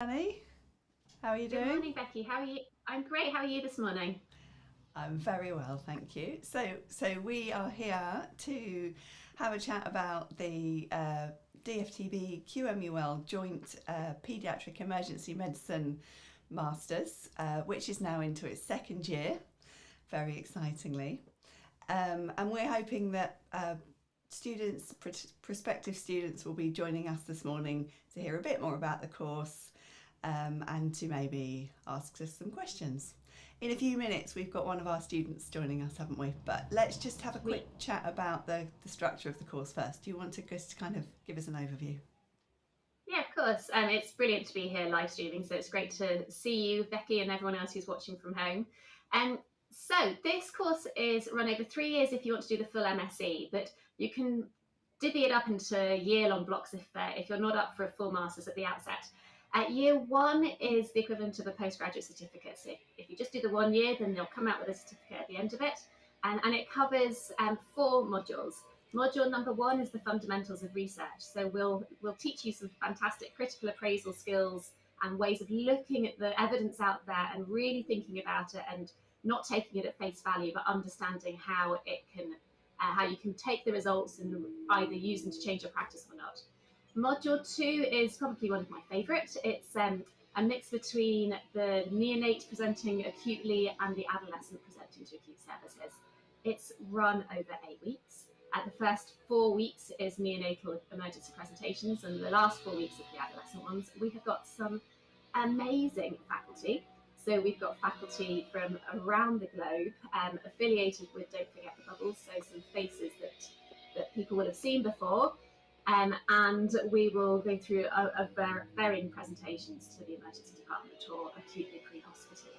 Annie, how are you doing? Good morning, Becky. How are you? I'm great. How are you this morning? I'm very well, thank you. So we are here to have a chat about the DFTB QMUL Joint Paediatric Emergency Medicine Masters, which is now into its second year, very excitingly. And we're hoping that students, prospective students, will be joining us this morning to hear a bit more about the course and to maybe ask us some questions. In a few minutes, we've got one of our students joining us, haven't we? But let's just have a quick chat about the structure of the course first. Do you want to just kind of give us an overview? Yeah, of course. It's brilliant to be here live streaming, so it's great to see you, Becky, and everyone else who's watching from home. So this course is run over 3 years if you want to do the full MSc, but you can divvy it up into year-long blocks if you're not up for a full master's at the outset. Year one is the equivalent of a postgraduate certificate. So if you just do the 1 year, then they'll come out with a certificate at the end of it. And it covers 4 modules. Module number 1 is the fundamentals of research. So we'll teach you some fantastic critical appraisal skills and ways of looking at the evidence out there and really thinking about it and not taking it at face value, but understanding how you can take the results and either use them to change your practice or not. Module 2 is probably one of my favourite. It's a mix between the neonate presenting acutely and the adolescent presenting to acute services. It's run over 8 weeks. The first 4 weeks is neonatal emergency presentations, and the last 4 weeks of the adolescent ones. We have got some amazing faculty. So we've got faculty from around the globe, affiliated with Don't Forget the Bubbles, so some faces that people will have seen before. And we will go through varying presentations to the emergency department or acutely pre-hospital.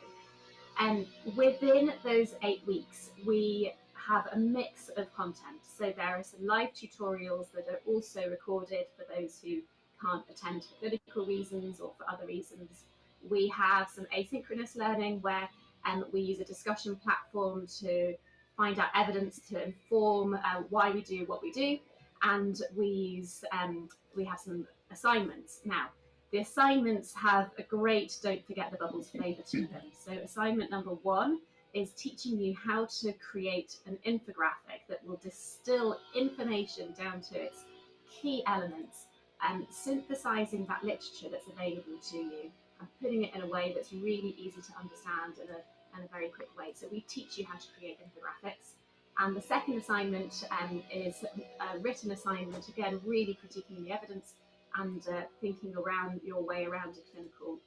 Within those 8 weeks, we have a mix of content. So there are some live tutorials that are also recorded for those who can't attend for clinical reasons or for other reasons. We have some asynchronous learning where we use a discussion platform to find out evidence to inform why we do what we do. And we have some assignments. Now, the assignments have a great Don't Forget the Bubbles flavour to them. So assignment number 1 is teaching you how to create an infographic that will distill information down to its key elements and synthesising that literature that's available to you and putting it in a way that's really easy to understand in a very quick way. So we teach you how to create infographics. And the second assignment is a written assignment, again, really critiquing the evidence and thinking around your way around a clinical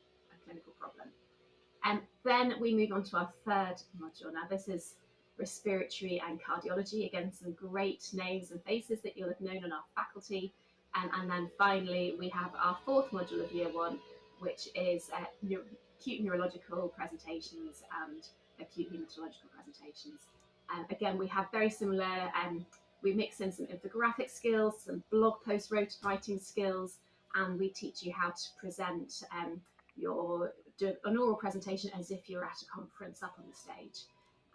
problem. And then we move on to our third module. Now, this is respiratory and cardiology. Again, some great names and faces that you'll have known on our faculty. And then finally, we have our fourth module of year 1, which is acute neurological presentations and acute hematological presentations. Again, we have very similar, we mix in some infographic skills, some blog post writing skills, and we teach you how to present do an oral presentation as if you're at a conference up on the stage.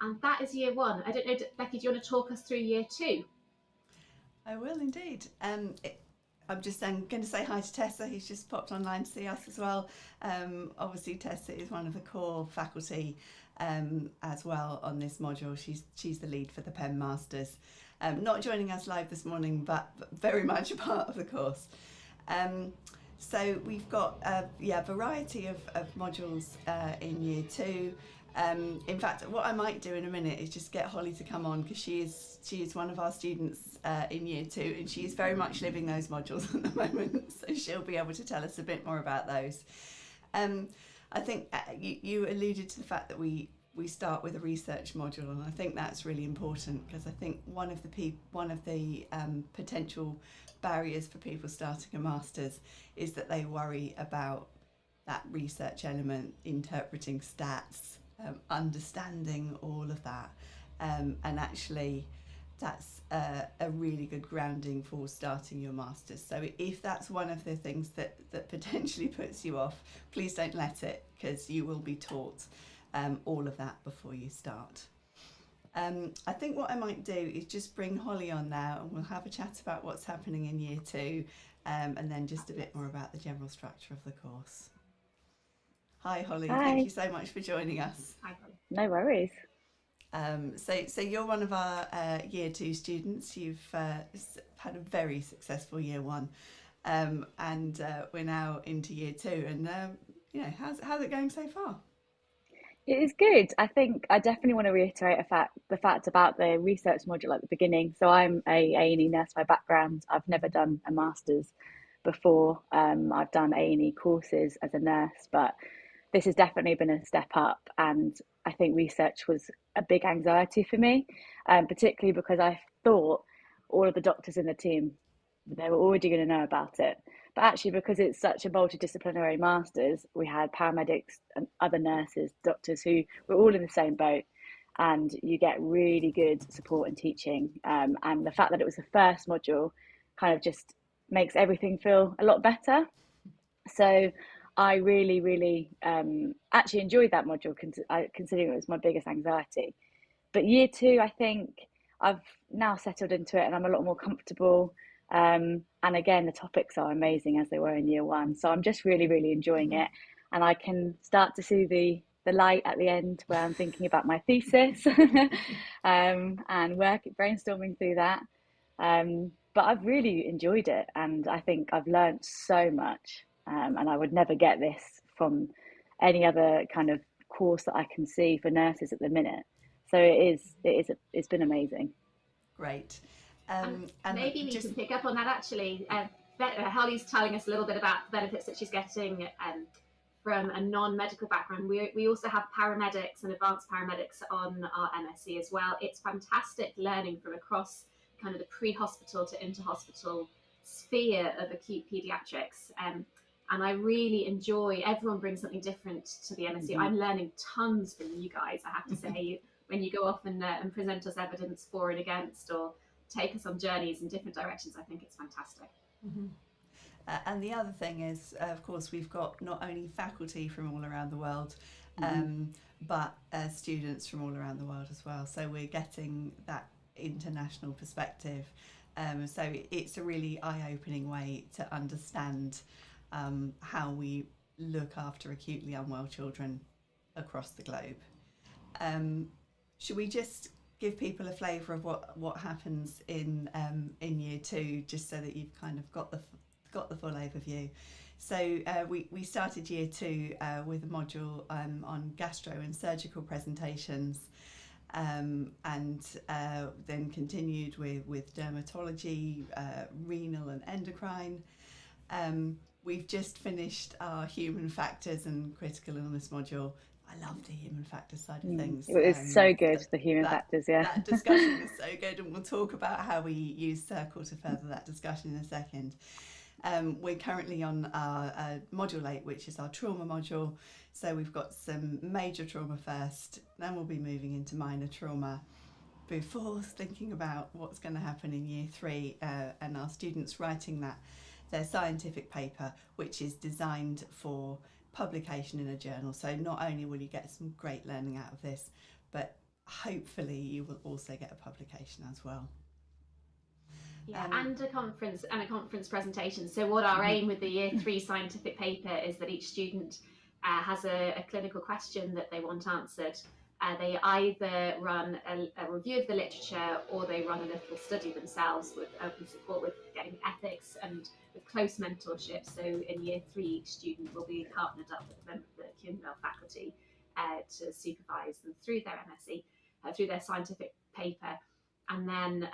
And that is year 1. I don't know, Becky, do you want to talk us through year 2? I will indeed. I'm just going to say hi to Tessa, who's just popped online to see us as well. Obviously, Tessa is one of the core faculty as well on this module. She's the lead for the PEM Masters. Not joining us live this morning, but very much a part of the course. So we've got a variety of modules in year 2. In fact, what I might do in a minute is just get Holly to come on, because she is one of our students in year 2, and she is very much living those modules at the moment, so she'll be able to tell us a bit more about those. I think you alluded to the fact that we start with a research module, and I think that's really important, because I think one of the potential barriers for people starting a master's is that they worry about that research element, interpreting stats, understanding all of that, and actually that's a really good grounding for starting your master's. So if that's one of the things that potentially puts you off, please don't let it, because you will be taught all of that before you start. I think what I might do is just bring Holly on now, and we'll have a chat about what's happening in year 2, and then just a bit more about the general structure of the course. Hi Holly, thank Hi. you so much for joining us. Hi, Polly. No worries. So you're one of our year two students. You've had a very successful year one, and we're now into year two. And how's it going so far? It is good. I think I definitely want to reiterate the fact about the research module at the beginning. So I'm a A&E nurse by background. I've never done a master's before. I've done A&E courses as a nurse, but this has definitely been a step up. And I think research was a big anxiety for me, particularly because I thought all of the doctors in the team, they were already going to know about it. But actually, because it's such a multidisciplinary masters, we had paramedics and other nurses, doctors who were all in the same boat. And you get really good support and teaching. And the fact that it was the first module kind of just makes everything feel a lot better. So I really, really actually enjoyed that module, considering it was my biggest anxiety. But year two, I think I've now settled into it and I'm a lot more comfortable. And again, the topics are amazing as they were in year one. So I'm just really, really enjoying it. And I can start to see the light at the end where I'm thinking about my thesis and brainstorming through that. But I've really enjoyed it and I think I've learned so much. And I would never get this from any other kind of course that I can see for nurses at the minute. So it's been amazing. Great. And Maybe we just can pick up on that actually. Holly's telling us a little bit about the benefits that she's getting from a non-medical background. We also have paramedics and advanced paramedics on our MSc as well. It's fantastic learning from across kind of the pre-hospital to inter-hospital sphere of acute paediatrics. And I really enjoy, everyone brings something different to the MSc. Mhm. I'm learning tons from you guys, I have to say, when you go off and present us evidence for and against, or take us on journeys in different directions. I think it's fantastic. Mhm. And the other thing is, of course, we've got not only faculty from all around the world, but students from all around the world as well. So we're getting that international perspective. So it's a really eye-opening way to understand how we look after acutely unwell children across the globe. Should we just give people a flavour of what happens in year two, just so that you've kind of got the full overview? So we started year two with a module on gastro and surgical presentations, and then continued with dermatology, renal and endocrine. We've just finished our human factors and critical illness module. I love the human factors side of things. It was so good, the human factors, yeah. That discussion was so good, and we'll talk about how we use Circle to further that discussion in a second. We're currently on our module 8, which is our trauma module. So we've got some major trauma first, then we'll be moving into minor trauma before thinking about what's going to happen in year 3 and our students writing their scientific paper, which is designed for publication in a journal. So not only will you get some great learning out of this, but hopefully you will also get a publication as well. Yeah, and a conference presentation. So what our aim with the year 3 scientific paper is that each student has a clinical question that they want answered. They either run a review of the literature, or they run a little study themselves with open support, with getting ethics and with close mentorship. So in year 3, each student will be partnered up with a member of the QMUL faculty to supervise them through their MSc, through their scientific paper. And then,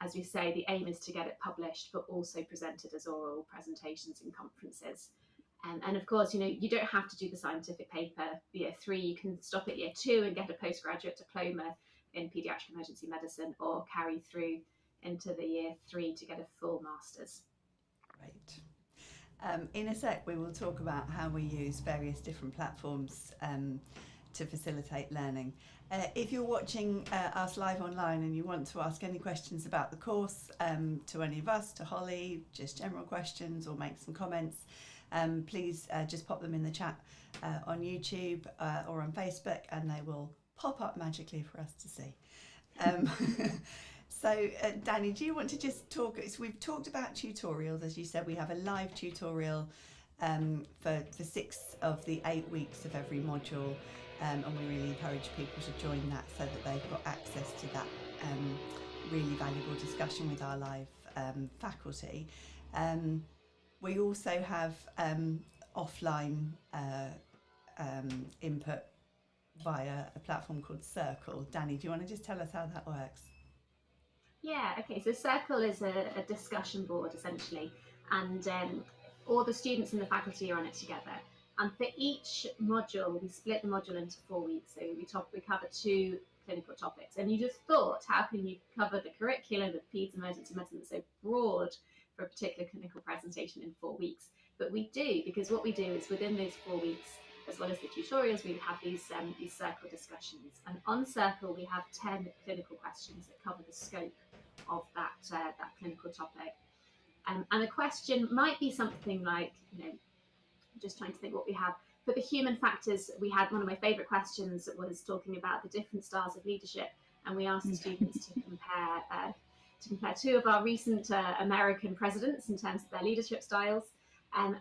as we say, the aim is to get it published, but also presented as oral presentations in conferences. And of course, you don't have to do the scientific paper year 3. You can stop at year 2 and get a postgraduate diploma in paediatric emergency medicine, or carry through into the year 3 to get a full master's. Great. In a sec, we will talk about how we use various different platforms to facilitate learning. If you're watching us live online and you want to ask any questions about the course to any of us, to Holly, just general questions, or make some comments, please just pop them in the chat on YouTube or on Facebook, and they will pop up magically for us to see. So Danny, do you want to just talk? So we've talked about tutorials. As you said, we have a live tutorial for 6 of the 8 weeks of every module, and we really encourage people to join that so that they've got access to that really valuable discussion with our live faculty. We also have offline input via a platform called Circle. Danny, do you want to just tell us how that works? Yeah, okay, so Circle is a discussion board essentially, and all the students and the faculty are on it together. And for each module, we split the module into 4 weeks. So we cover 2 clinical topics. And you just thought, how can you cover the curriculum of peds emergency medicine that's so broad for a particular clinical presentation in 4 weeks? But we do, because what we do is within those 4 weeks, as well as the tutorials, we have these Circle discussions. And on Circle, we have 10 clinical questions that cover the scope of that clinical topic. And the question might be something like, just trying to think what we have. For the human factors, we had one of my favourite questions was talking about the different styles of leadership, and we asked the students to compare 2 of our recent American presidents in terms of their leadership styles, and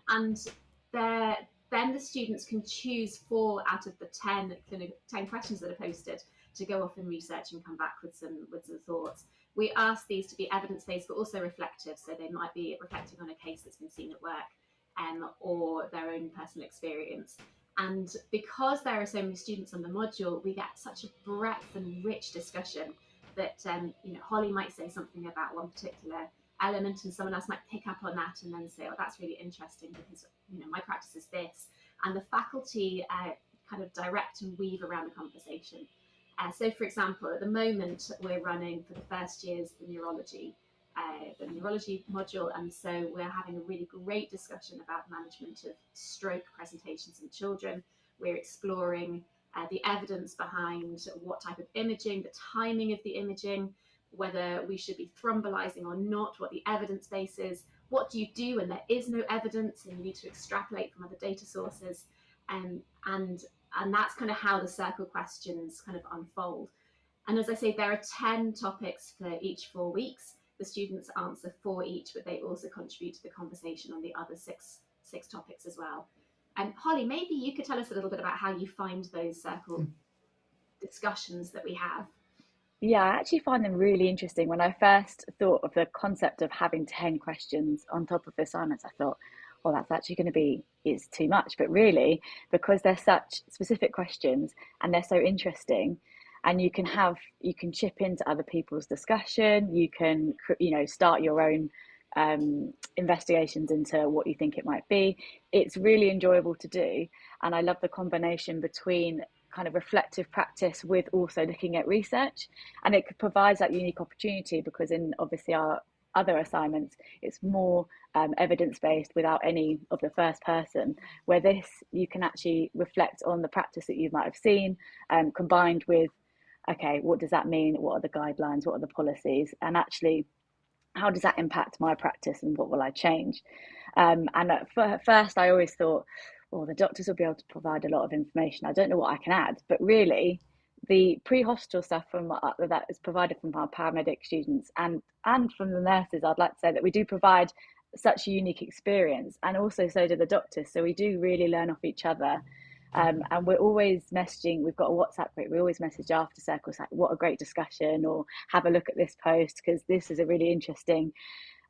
then the students can choose 4 out of the 10 questions that are posted to go off and research and come back with some thoughts. We ask these to be evidence-based but also reflective, so they might be reflecting on a case that's been seen at work, or their own personal experience. And because there are so many students on the module, we get such a breadth and rich discussion that Holly might say something about one particular element and someone else might pick up on that and then say, oh, that's really interesting because my practice is this, and the faculty kind of direct and weave around the conversation. So for example, at the moment we're running for the first years the neurology module, and so we're having a really great discussion about management of stroke presentations in children. We're exploring the evidence behind what type of imaging, the timing of the imaging, whether we should be thrombolizing or not, what the evidence base is, what do you do when there is no evidence and you need to extrapolate from other data sources, and that's kind of how the Circle questions kind of unfold. And as I say, there are 10 topics for each 4 weeks. The students answer 4 each, but they also contribute to the conversation on the other six topics as well. And Holly, maybe you could tell us a little bit about how you find those Circle discussions that we have. Yeah, I actually find them really interesting. When I first thought of the concept of having 10 questions on top of the assignments, I thought, well, that's actually going to be, it's too much. But really, because they're such specific questions and they're so interesting, and you can chip into other people's discussion, you can, start your own investigations into what you think it might be. It's really enjoyable to do. And I love the combination between kind of reflective practice with also looking at research, and it provides that unique opportunity because in obviously our other assignments it's more evidence-based without any of the first person, where this you can actually reflect on the practice that you might have seen, combined with, okay, what does that mean, what are the guidelines, what are the policies, and actually how does that impact my practice and what will I change. And at first I always thought, well, the doctors will be able to provide a lot of information, I don't know what I can add. But really, the pre-hospital stuff that is provided from our paramedic students and from the nurses, I'd like to say that we do provide such a unique experience, and also so do the doctors. So we do really learn off each other. And we're always messaging, we've got a WhatsApp group, we always message after Circles like, what a great discussion, or have a look at this post because this is a really interesting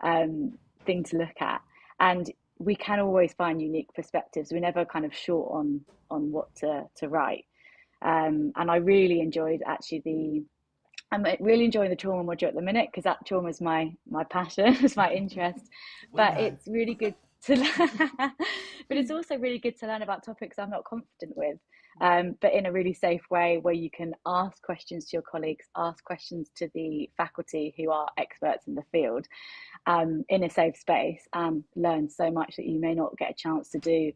thing to look at. And we can always find unique perspectives. We're never kind of short on what to write. And I really enjoyed I'm really enjoying the trauma module at the minute because that trauma is my passion, it's my interest. But it's really good to learn. But it's also really good to learn about topics I'm not confident with, but in a really safe way where you can ask questions to your colleagues, ask questions to the faculty who are experts in the field, in a safe space, and learn so much that you may not get a chance to do,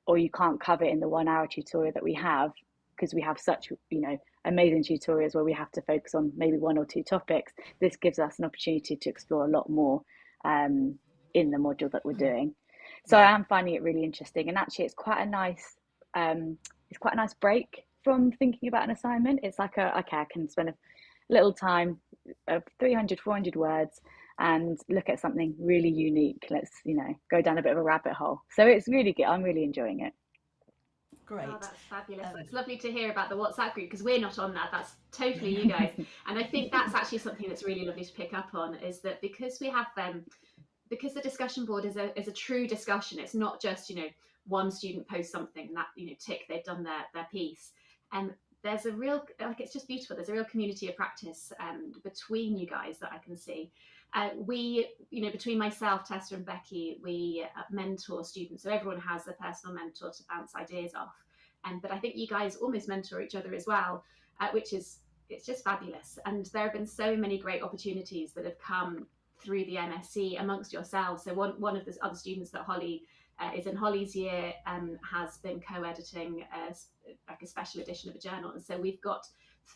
or you can't cover in the 1 hour tutorial that we have, because we have such amazing tutorials where we have to focus on maybe 1 or 2 topics. This gives us an opportunity to explore a lot more in the module that we're doing. So I am finding it really interesting, and actually it's quite a nice break from thinking about an assignment. It's like okay, I can spend a little time of 300-400 words and look at something really unique. Let's, go down a bit of a rabbit hole. So it's really good. I'm really enjoying it. Great. Oh, that's fabulous. It's lovely to hear about the WhatsApp group, because we're not on that. That's totally you guys. And I think that's actually something that's really lovely to pick up on, is that because we have because the discussion board is a true discussion. It's not just, one student posts something and that, tick, they've done their piece. And there's a real, it's just beautiful. There's a real community of practice between you guys that I can see. We, between myself, Tessa and Becky, we mentor students. So everyone has a personal mentor to bounce ideas off. But I think you guys almost mentor each other as well, it's just fabulous. And there have been so many great opportunities that have come through the MSc amongst yourselves. So one of the other students that Holly is in Holly's year has been co-editing like a special edition of a journal. And so we've got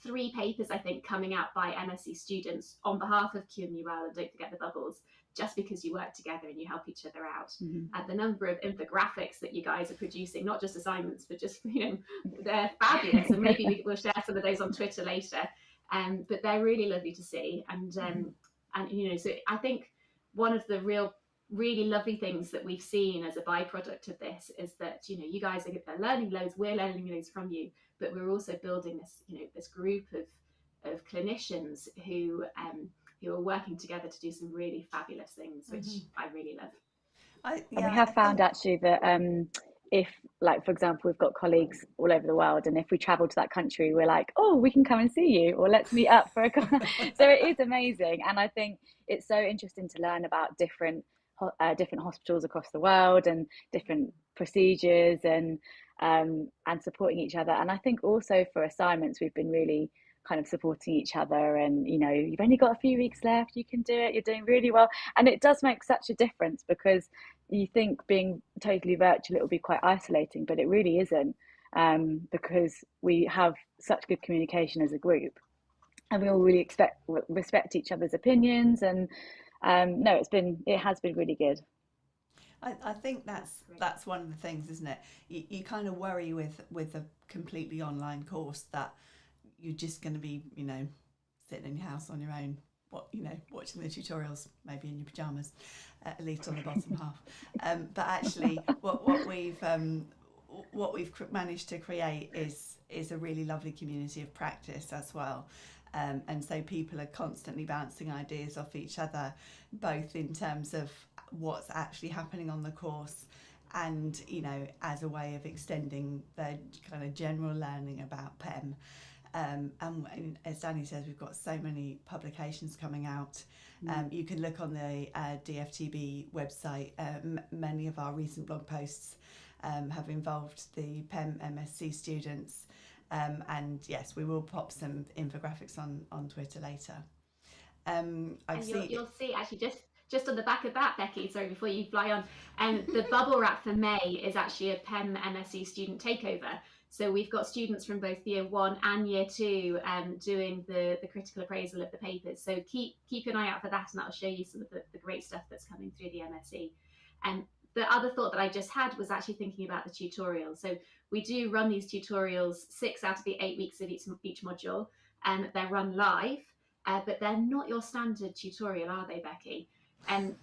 3 papers, I think, coming out by MSc students on behalf of QMUL, and don't forget the bubbles, just because you work together and you help each other out. Mm-hmm. And the number of infographics that you guys are producing, not just assignments, but just, they're fabulous. And maybe we'll share some of those on Twitter later. But they're really lovely to see. And so I think one of the really lovely things that we've seen as a byproduct of this is that, you guys are learning loads, we're learning loads from you, but we're also building this, this group of clinicians who are working together to do some really fabulous things, which I really love. And we have found actually that if, like, for example, we've got colleagues all over the world, and if we travel to that country, we're like, oh, we can come and see you, or let's meet up for a so it is amazing. And I think it's so interesting to learn about different hospitals across the world and different procedures and supporting each other. And I think also for assignments, we've been really kind of supporting each other, and you've only got a few weeks left, you can do it, you're doing really well. And it does make such a difference, because you think being totally virtual, it will be quite isolating, but it really isn't, because we have such good communication as a group, and we all really respect each other's opinions. And no, it has been really good. I think that's one of the things, isn't it? You kind of worry with a completely online course that you're just going to be, sitting in your house on your own, watching the tutorials, maybe in your pajamas, at least on the bottom half. But actually, what we've managed to create is a really lovely community of practice as well. And so people are constantly bouncing ideas off each other, both in terms of what's actually happening on the course and, as a way of extending their kind of general learning about PEM. And as Danny says, we've got so many publications coming out. You can look on the DFTB website. Many of our recent blog posts have involved the PEM MSc students. And yes, we will pop some infographics on Twitter later. You'll see actually just on the back of that, Becky, sorry, before you fly on, the bubble wrap for May is actually a PEM MSc student takeover. So we've got students from both year 1 and year 2 doing the critical appraisal of the papers. So keep an eye out for that, and that'll show you some of the great stuff that's coming through the MSc. And the other thought that I just had was actually thinking about the tutorials. So we do run these tutorials 6 out of the 8 weeks of each module, and they're run live, but they're not your standard tutorial, are they, Becky? And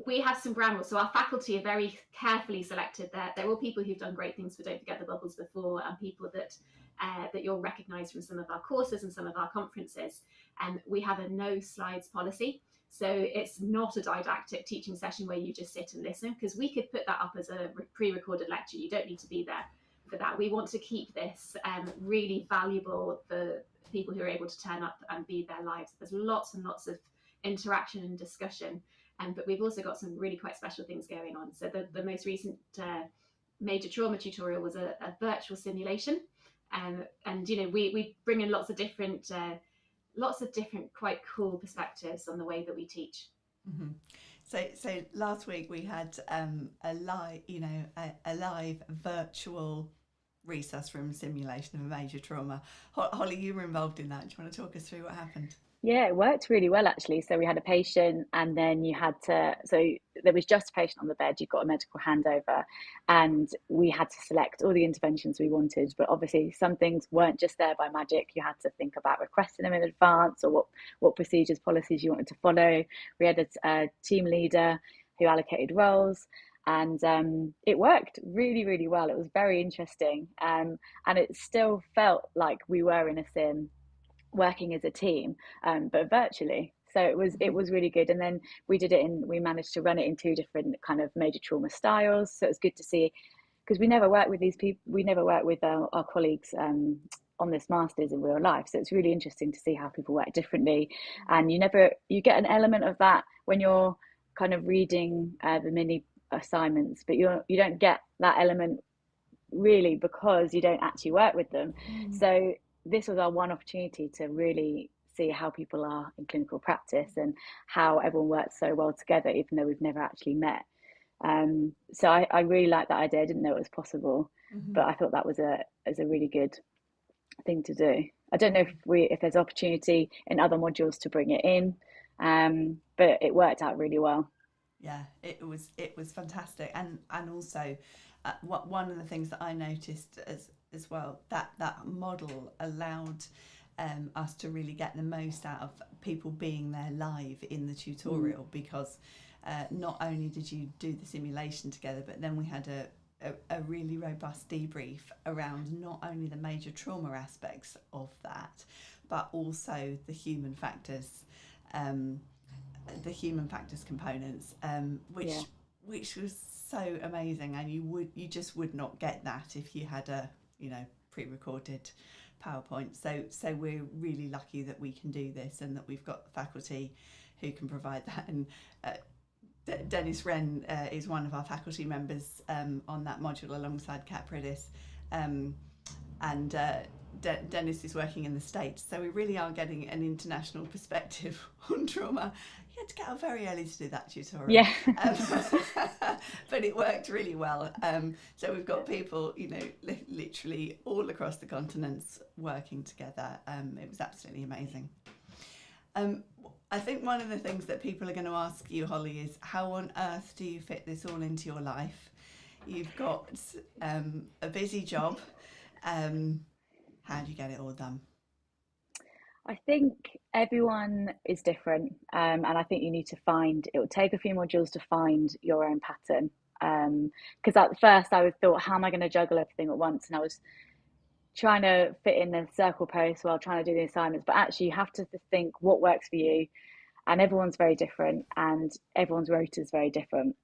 we have some ground rules. So our faculty are very carefully selected. They're all people who've done great things for Don't Forget the Bubbles before, and people that you'll recognise from some of our courses and some of our conferences. And we have a no slides policy. So it's not a didactic teaching session where you just sit and listen, because we could put that up as a pre-recorded lecture. You don't need to be there for that. We want to keep this really valuable for people who are able to turn up and be there live. There's lots and lots of interaction and discussion. But we've also got some really quite special things going on. So the most recent major trauma tutorial was a virtual simulation. And we bring in lots of different quite cool perspectives on the way that we teach. Mm-hmm. So last week we had a live virtual resus room simulation of a major trauma. Holly, you were involved in that. Do you want to talk us through what happened? Yeah, it worked really well, actually. So we had a patient, and then there there was just a patient on the bed, you got a medical handover, and we had to select all the interventions we wanted. But obviously some things weren't just there by magic. You had to think about requesting them in advance, or what procedures, policies you wanted to follow. We had a team leader who allocated roles, and it worked really, really well. It was very interesting, and it still felt like we were in a sim working as a team, but virtually. So it was really good. And then we managed to run it in 2 different kind of major trauma styles. So it's good to see, because we never work with these people, we never work with our colleagues on this masters in real life. So it's really interesting to see how people work differently. And you get an element of that when you're kind of reading the mini assignments, but you don't get that element really because you don't actually work with them. So this was our one opportunity to really see how people are in clinical practice and how everyone works so well together, even though we've never actually met. So I really liked that idea. I didn't know it was possible, but I thought that was a really good thing to do. I don't know if there's opportunity in other modules to bring it in, but it worked out really well. Yeah, it was fantastic, and also one of the things that I noticed as well, that model allowed us to really get the most out of people being there live in the tutorial, because not only did you do the simulation together, but then we had a really robust debrief around not only the major trauma aspects of that, but also the human factors components, which was so amazing, and you just would not get that if you had a pre-recorded PowerPoint. So we're really lucky that we can do this, and that we've got faculty who can provide that. And Dennis Wren is one of our faculty members on that module alongside Kat Pridis, and Dennis is working in the States, so we really are getting an international perspective on trauma. You had to get up very early to do that tutorial. Yeah. But it worked really well. So we've got people, literally all across the continents working together. It was absolutely amazing. I think one of the things that people are going to ask you, Holly, is how on earth do you fit this all into your life? You've got a busy job. How do you get it all done? I think everyone is different, and I think you need to it will take a few modules to find your own pattern. Because at first I thought, how am I going to juggle everything at once? And I was trying to fit in the circle post while trying to do the assignments, but actually you have to think what works for you, and everyone's very different, and everyone's rota is very different.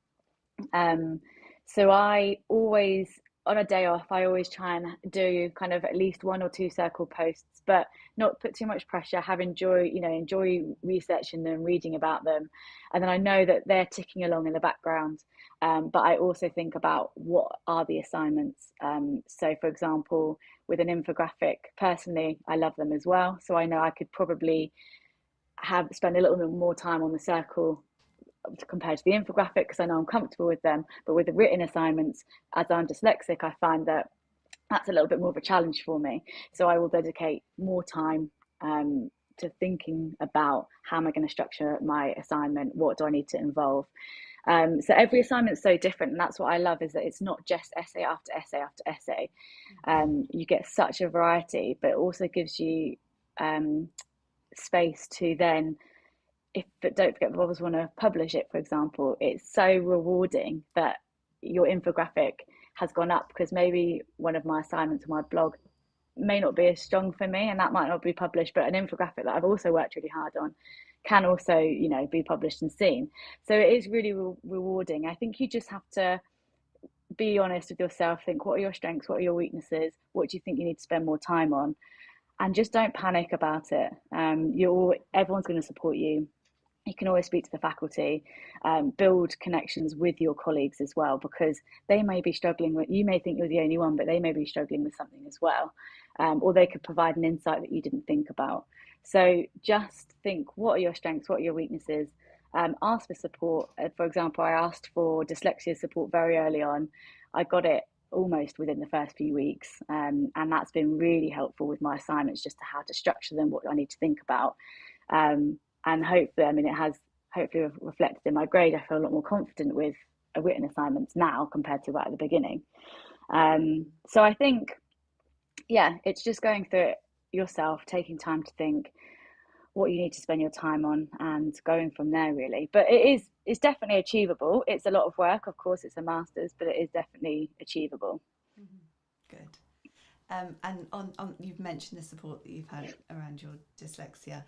So I always, on a day off, I always try and do kind of at least 1 or 2 circle posts, but not put too much pressure, enjoy researching them, reading about them. And then I know that they're ticking along in the background. But I also think about what are the assignments. So for example, with an infographic, personally, I love them as well. So I know I could probably spend a little bit more time on the circle compared to the infographic, because I know I'm comfortable with them. But with the written assignments, as I'm dyslexic, I find that that's a little bit more of a challenge for me. So I will dedicate more time to thinking about how am I going to structure my assignment, what do I need to involve. So every assignment is so different, and that's what I love, is that it's not just essay after essay after essay. You get such a variety, but it also gives you space to then, don't forget, if others want to publish it, for example, it's so rewarding that your infographic has gone up, because maybe one of my assignments on my blog may not be as strong for me, and that might not be published, but an infographic that I've also worked really hard on can also, be published and seen. So it is really rewarding. I think you just have to be honest with yourself, think, what are your strengths, what are your weaknesses, what do you think you need to spend more time on, and just don't panic about it. Everyone's going to support you. You can always speak to the faculty, build connections with your colleagues as well, because they may be struggling with, you may think you're the only one, but they may be struggling with something as well. Or they could provide an insight that you didn't think about. So just think, what are your strengths? What are your weaknesses? Ask for support. For example, I asked for dyslexia support very early on. I got it almost within the first few weeks. And that's been really helpful with my assignments, just to how to structure them, what I need to think about. And hopefully, it has hopefully reflected in my grade. I feel a lot more confident with written assignments now compared to right at the beginning. So I think, yeah, it's just going through it yourself, taking time to think what you need to spend your time on and going from there, really. But it's definitely achievable. It's a lot of work, of course, it's a master's, but it is definitely achievable. Good. And on you've mentioned the support that you've had around your dyslexia.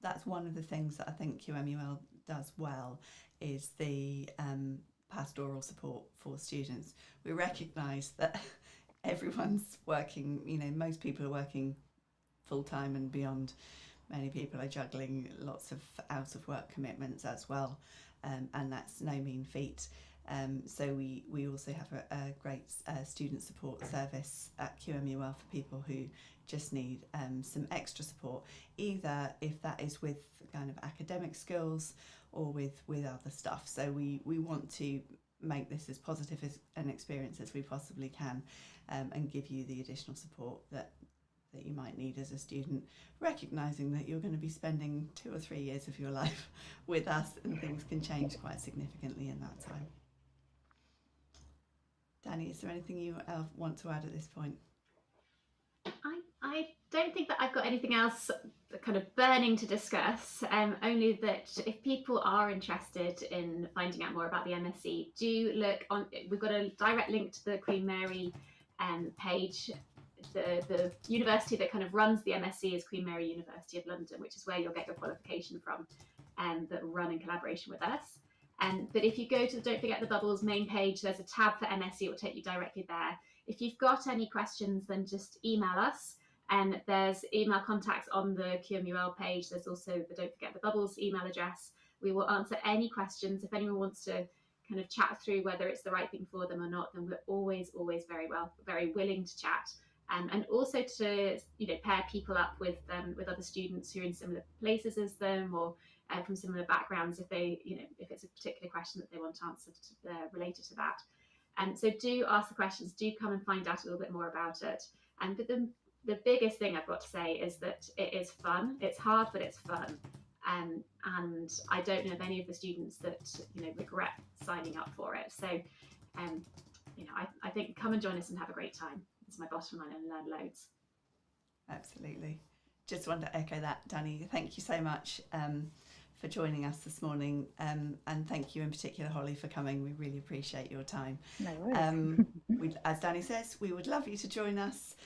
That's one of the things that I think QMUL does well, is the pastoral support for students. We recognise that everyone's working, most people are working full-time and beyond. Many people are juggling lots of out-of-work commitments as well, and that's no mean feat. So we also have a great student support service at QMUL for people who just need some extra support, either if that is with kind of academic skills or with other stuff. So we want to make this as positive as an experience as we possibly can, and give you the additional support that you might need as a student, recognising that you're going to be spending 2 or 3 years of your life with us, and things can change quite significantly in that time. Danny, is there anything you want to add at this point? I don't think that I've got anything else kind of burning to discuss, only that if people are interested in finding out more about the MSc, do look on. We've got a direct link to the Queen Mary page. The university that kind of runs the MSc is Queen Mary University of London, which is where you'll get your qualification from, that run in collaboration with us. But if you go to the Don't Forget the Bubbles main page, there's a tab for MSc, it will take you directly there. If you've got any questions, then just email us. And there's email contacts on the QMUL page. There's also the Don't Forget the Bubbles email address. We will answer any questions. If anyone wants to kind of chat through whether it's the right thing for them or not, then we're always very willing to chat. And also to pair people up with other students who are in similar places as them, or from similar backgrounds, if they if it's a particular question that they want answered related to that. And so do ask the questions, do come and find out a little bit more about it. And but the biggest thing I've got to say is that it is fun. It's hard, but it's fun. And I don't know of any of the students that regret signing up for it. So I think come and join us and have a great time. It's my bottom line, and learn loads. Absolutely. Just want to echo that, Danny. Thank you so much for joining us this morning, and thank you in particular, Holly, for coming. We really appreciate your time. No worries. As Danny says, we would love you to join us.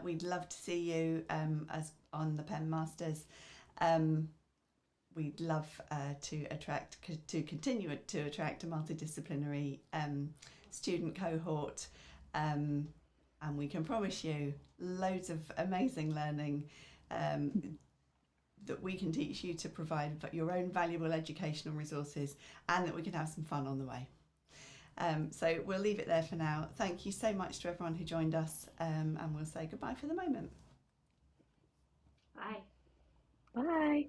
We'd love to see you as on the PEM Masters. We'd love to continue to attract a multidisciplinary student cohort. And we can promise you loads of amazing learning that we can teach you to provide your own valuable educational resources, and that we can have some fun on the way. So we'll leave it there for now. Thank you so much to everyone who joined us, and we'll say goodbye for the moment. Bye. Bye.